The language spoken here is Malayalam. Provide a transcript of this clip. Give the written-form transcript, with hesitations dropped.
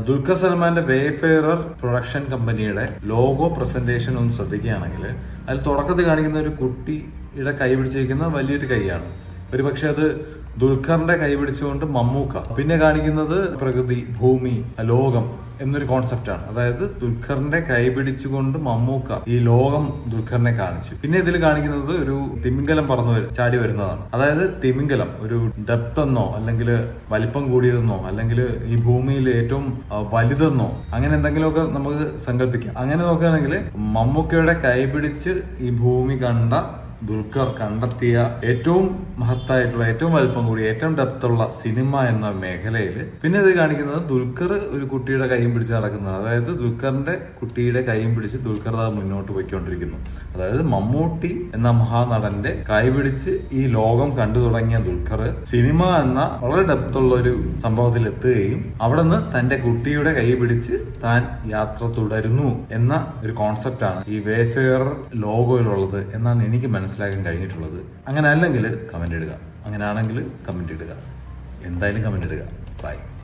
ദുൽഖർ സൽമാന്റെ വേഫെയറർ പ്രൊഡക്ഷൻ കമ്പനിയുടെ ലോഗോ പ്രസന്റേഷൻ ഒന്ന് ശ്രദ്ധിക്കുകയാണെങ്കിൽ അതിൽ തുടക്കത്തിൽ കാണിക്കുന്ന ഒരു കുട്ടിയുടെ കൈ പിടിച്ചിരിക്കുന്ന വലിയൊരു കൈയാണ്. ഒരുപക്ഷെ അത് ദുൽഖറിന്റെ കൈ പിടിച്ചുകൊണ്ട് മമ്മൂക്ക. പിന്നെ കാണിക്കുന്നത് പ്രകൃതി, ഭൂമി, ലോകം എന്നൊരു കോൺസെപ്റ്റാണ്. അതായത് ദുൽഖറിന്റെ കൈ പിടിച്ചുകൊണ്ട് മമ്മൂക്ക ഈ ലോകം ദുൽഖറിനെ കാണിച്ചു. പിന്നെ ഇതിൽ കാണിക്കുന്നത് ഒരു തിമിംഗലം ചാടി വരുന്നതാണ്. അതായത് തിമിംഗലം ഒരു ഡെപ്ത് എന്നോ അല്ലെങ്കിൽ വലിപ്പം കൂടിയതെന്നോ അല്ലെങ്കിൽ ഈ ഭൂമിയിൽ ഏറ്റവും വലുതെന്നോ അങ്ങനെ എന്തെങ്കിലുമൊക്കെ നമുക്ക് സങ്കല്പിക്കാം. അങ്ങനെ നോക്കുകയാണെങ്കിൽ മമ്മൂക്കയുടെ കൈ പിടിച്ച് ഈ ഭൂമി കണ്ട ദുൽഖർ കണ്ടെത്തിയ ഏറ്റവും മഹത്തായിട്ടുള്ള, ഏറ്റവും വലുപ്പം കൂടി, ഏറ്റവും ഡെപ്തുള്ള സിനിമ എന്ന മേഖലയിൽ പിന്നെ ഇത് കാണിക്കുന്നത് ദുൽഖർ ഒരു കുട്ടിയുടെ കൈയും പിടിച്ച് നടക്കുന്നത്. അതായത് ദുൽഖറിന്റെ കുട്ടിയുടെ കൈയും പിടിച്ച് ദുൽഖർ മുന്നോട്ട് പോയിക്കൊണ്ടിരിക്കുന്നു. അതായത് മമ്മൂട്ടി എന്ന മഹാനടന്റെ കൈ പിടിച്ച് ഈ ലോകം കണ്ടു തുടങ്ങിയ ദുൽഖർ സിനിമ എന്ന വളരെ ഡെപ്തുള്ള ഒരു സംഭവത്തിൽ എത്തുകയും അവിടെ നിന്ന് തന്റെ കുട്ടിയുടെ കൈ പിടിച്ച് താൻ യാത്ര തുടരുന്നു എന്ന ഒരു കോൺസെപ്റ്റാണ് ഈ വേഫെയർ ലോഗോയിലുള്ളത് എന്നാണ് എനിക്ക് മനസ്സിലാക്കാൻ കഴിഞ്ഞിട്ടുള്ളത്. അങ്ങനെ അല്ലെങ്കിൽ കമന്റ് ഇടുക, അങ്ങനെ ആണെങ്കിൽ കമന്റ് ഇടുക, എന്തായാലും കമന്റ് ഇടുക. ബൈ.